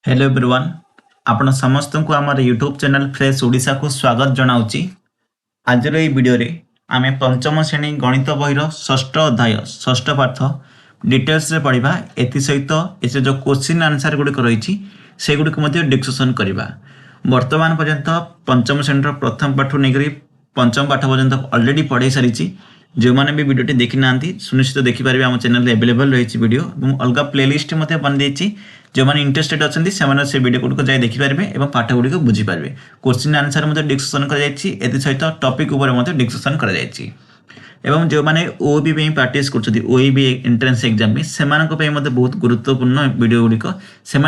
Hello everyone आपण समस्त को आम यूट्यूब चैनल फ्रेश ओडिशा को स्वागत जनाऊँगी। आज वीडियो रे आमे पंचम श्रेणी गणित बहिर षष्ठ अध्याय षष्ठ पाठ डिटेल्स रे पढ़ा। एथि सहित एसे जो क्वेश्चन आंसर गुड़िक रही से गुड़िक डिस्कसन करवा। वर्तमान पर्यंत पंचम श्रेणी प्रथम पाठ नहीं पंचम पाठ पर्यंत ऑलरेडी पढ़ाई सारी। जो मैंने भी वीडियो देखी ना सुनिश्चित देखिपारे आम चैनल अवेलेबल रही वीडियो और अलग प्लेलिस्ट बन जाइए। जो मैंने इंटरेस्टेड अच्छा से वीडियो गुड़िक जाए देखिपारे और पाठ गुड़िक बुझीपारे। क्वेश्चन आंसर डिस्कसन कर सहित टॉपिक डिस्कसन कर एवं जो मैंने ओईबी प्रैक्टिस कर ओईबी एंट्रेंस एग्जाम में से बहुत गुरुत्वपूर्ण वीडियो गुड़िक से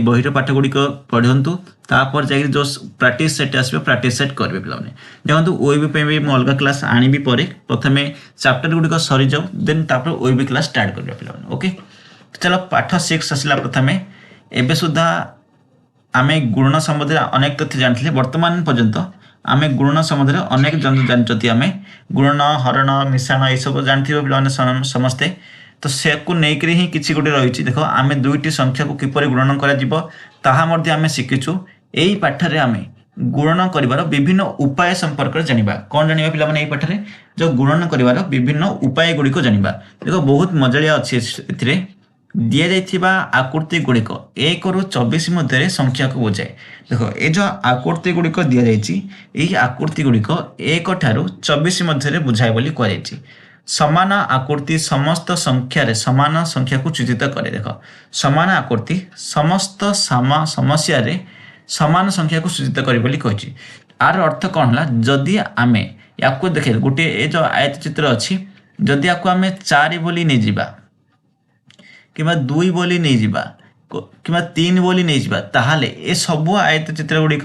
बहिर पाठ गुड़िक पढ़ु तापर जा जो प्रैक्टिस सेट आस प्रैक्टिस सेट करेंगे पे देखो ओईबी भी मुझे अलग क्लास आनी प्रथम चैप्टर गुड़िक सरी जाऊ देन तापर ओईबी क्लास स्टार्ट करेंगे पे। ओके चलो पाठ 6 आसला प्रथम एवं सुधा आम गुणन संबंधी अनेक तथ्य जानी वर्तमान पर्यंत आम गुणन संबंधी अनेक जानते आम गुणन हरण मिश्रण ये सब जानते पे समस्ते तो से लेकर ही किसी गोटे रही। देख आम दुईटी संख्या को किपर गुणन कर शिखीचु यही पाठरे आम गुणन कर विभिन्न उपाय संपर्क जाना कौन जाना पे पाठरे जो गुणन कर विभिन्न उपाय गुड़िक जाना। देख बहुत मजालिया अच्छी दि जाइथिबा आकृति गुड़िक 1 ରୁ 24 मध्य संख्या को बुझाए। देख ये जो आकृति गुड़िक दि जाइए आकृति गुड़िक 1 ଠାରୁ 24 मध्य बुझाए बोली कहुई। समान आकृति समस्त संख्यार समान संख्या को चित्रित करे। देख समान आकृति समस्त समस्या रे समान संख्या को सूचित करे बोली कहुई। आर अर्थ कौन है जदि आम या देखे गोटे ये जो आयत चित्र अच्छी जदि आपको आम 4 बोली नहीं ଯିବା किंवा 2 बोली नहीं ଯିବା किंवा 3 बोली नहीं ଯିବା ताहाले ए सब आयत चित्र गुड़िक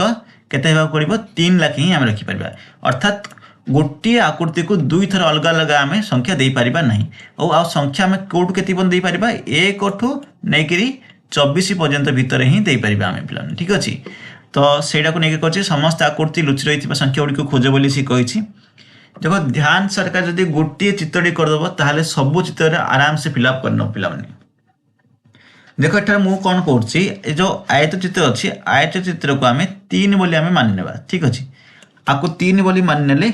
केते हेबा पड़िबो 3 लाख ही आम रखि परबा। अर्थात गोटे आकृति को 2 थर अलग अलग आम संख्या दे पारिबा नहीं और आ संख्या आम कोठु केति बन दे पारिबा 1 ठू नेकरी 24 पर्यंत भीतर ही दे पारिबा आम पिला। ठीक अछि तो सेटा को नेके कहछि समस्त आकृति लुचि रहिथिबा संख्या गुड़िक खोज बोली सी कहिछि। देखो ध्यान सरकार जदि गोटे चित्रटी करदबो ताहाले सब चित्र आराम से फिलअप करनो पिला माने। देख एठार मु कौन कर जो आयत चित्र अच्छी आयत चित्र को आम 3 बोली आम मानि ना। ठीक अच्छे आपको 3 बोली मानि ने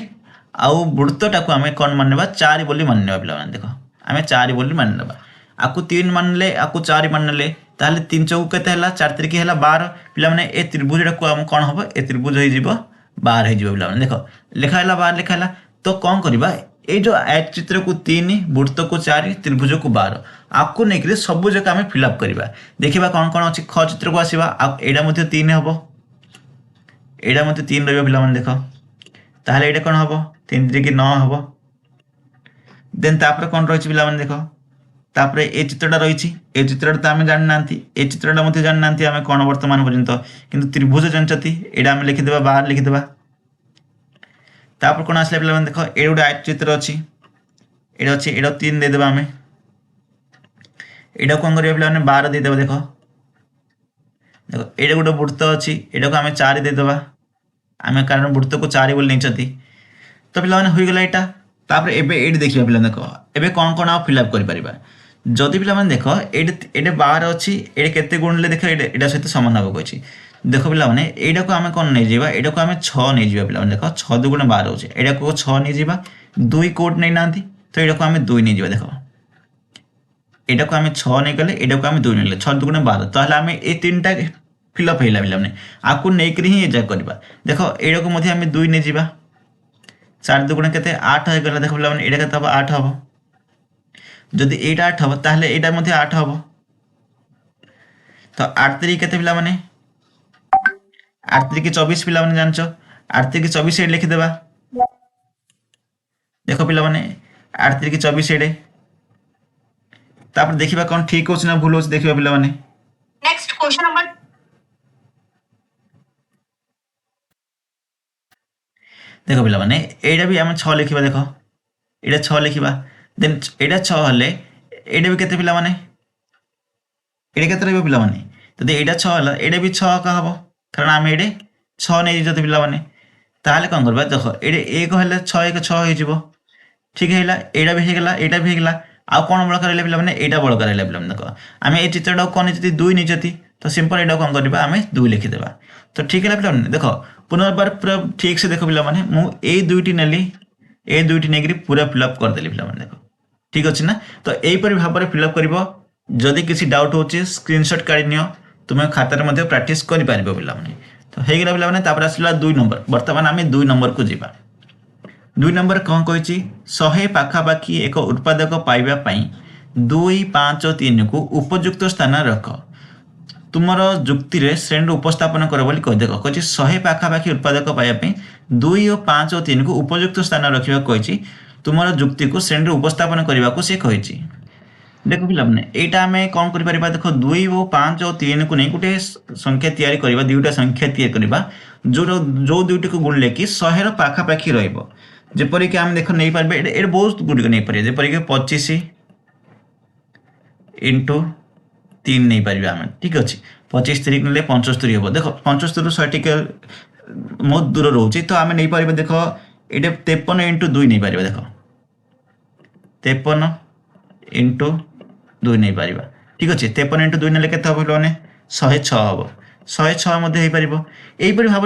आउ वृत्तटा को आम कौन मानि 4 बोली मानि ना पे। देख आम 4 बोली मानि ना आपको 3 मानिले आपको 4 मानिले ताहले 3 चौक केते हला 4 त्रिक हला 12 पिला माने ए त्रिभुजटा को आम कौन हम ए त्रिभुज हो जीवो 12 हो जीवो पिला माने। देख लिखा हला 12 लिखा हला तो कौन करबा ये जो आयत चित्र को 3 वृत्त को 4 त्रिभुज को 12 आपको नहीं सब जगह आम फिलअप करवा। देखा कौन कौन अच्छी ख चित्र को आसवा एटा 3 हम एटा 3 रहा पे। देख ताहले एटा कौन हम 3 3 9 हम देन तापर कौन रही पे। देख तापर ए चित्रटा रही ए चित्रटा तो आम जानी ना ए चित्रटा जानी ना आम कौन वर्तमान पर्यंत किंतु त्रिभुज जानते एटा आम लिखिदे 12 लिखिदे। तापर कौन आसला पे। देख ये गोटे आयत चित्र अच्छी एटा अच्छी एटा 3 देदेबा आम एटा कौन करिया पे 12 देदेबा। देख देखो एटा गोटे वृत्त अच्छी एटा को आम 4 देदेबा आम कारण वृत्त को 4 बोली नहीं तो पे हो गला यहाँ। तापर एबे देखिए पे। देख एबे कौन कौन आप फिलअप कर पारिबा जदि पे देख ये 12 अच्छी ये केते गुणले देख एटा सहित समान हम कही। देख पे यहाँ को आम कौन नहीं जावा यहाँ को आम 6 नहीं जावा पे। देख 6 2 12 हो यहाँ को 6 नहीं जावा 2 कोट नहीं ना तो यहाँ को आम 2 नहीं जावा। देख यहाँ को आम 6 नहीं गले यहाँ को आम 2 नहीं 6 2 12 तो आम ये 3टा फिलअप होगा पे आपको लेकर ही ये करवा। देख यहाँ को आम 2 नहीं जावा 4 2 के 8 हो गला। देख पे यहाँ के 8 हम जदि यहाँ 8 हम ताहले यहाँ 8 हम तो 8 3 के 8 3 24 पिला जान 8 3 24 लिखिदेबा। देख पिला 8 3 24 तापर देखिबा कौन ठीक होछ ना भूल होछ देखिबा पिला नेक्स्ट क्वेश्चन नंबर देख पिला एटा भी आम 6 लिखिबा। देख एटा 6 लिखिबा देन एटा 6 हले एटा भी केते पिला एटा केते रहबो पिला तो एटा 6 हला एटा भी 6 का हबो कारण आम ये 6 नहीं जते पे ताहले कौन करबा। देख ये 1 हेल्ले 6 1 6 हो जीवो ठीक है एटा भी होगा यहाँ भी होगा आउ कौन बड़का रहा पे यहाँ बड़का रहा पे। देख आम ये चित्रटा कौन नहीं 2 नहीं तो सिंपल एटा कौन करबा आमे 2 लिखिदेबा। तो ठीक है पिला देख पुनर्बार पूरा ठीक से देख पिला माने मु ए दुईटी नेली ए दुईटी नेगरी पूरा फिलअप कर देली पिला माने देखो ठीक अछि ना। तो एई पर भाबरे फिलअप करबो जदि किसी डाउट होची स्क्रीनशॉट काढी नियो तुमे खातार मध्ये प्रैक्टिस करि पारिबो पिला माने। तो हे गेला पिला माने तापर आसला 2 नंबर वर्तमान आमे 2 नंबर को जिबा। 2 नंबर कौन कही 100 पाखापाखि एक उत्पादक पाइबा पई 2, 5 और 3 को उपयुक्त स्थान रख तुमर जुक्ति रे श्रेणी उपस्थापन कर बोली कह देख कही 100 पाखापाखि उत्पादक पाइबा 2 और 5 और 3 को उपयुक्त स्थान रखा कही तुमर जुक्ति को श्रेणी उपस्थापन करने को सी कही। देख पिला यहाँ आम कौन कर देख 2 और 5 और 3 को नहीं गोटे संख्या तैयारी करवा दुईटा संख्या तैयारी करवा जो दुईटी को गुणिले कि 100 पाखापाखि रहिबो जेपरिक आम देख नहीं पारे ये बहुत गुड़िक नहीं पारे जेपरिक 25 इंटू 3 नहीं पारे आम ठीक अच्छे 25 3 ने 75 हम देख 75 रु 100 टी बहुत दूर रोचे तो आम नहीं पारे देख ये 53 इंटू 2 नहीं पारे देख 53 इंटू 2 नहीं पार ठीक अच्छे 53 इंटू 2 ने 106 हम 106 हो पार यहीपरि भाव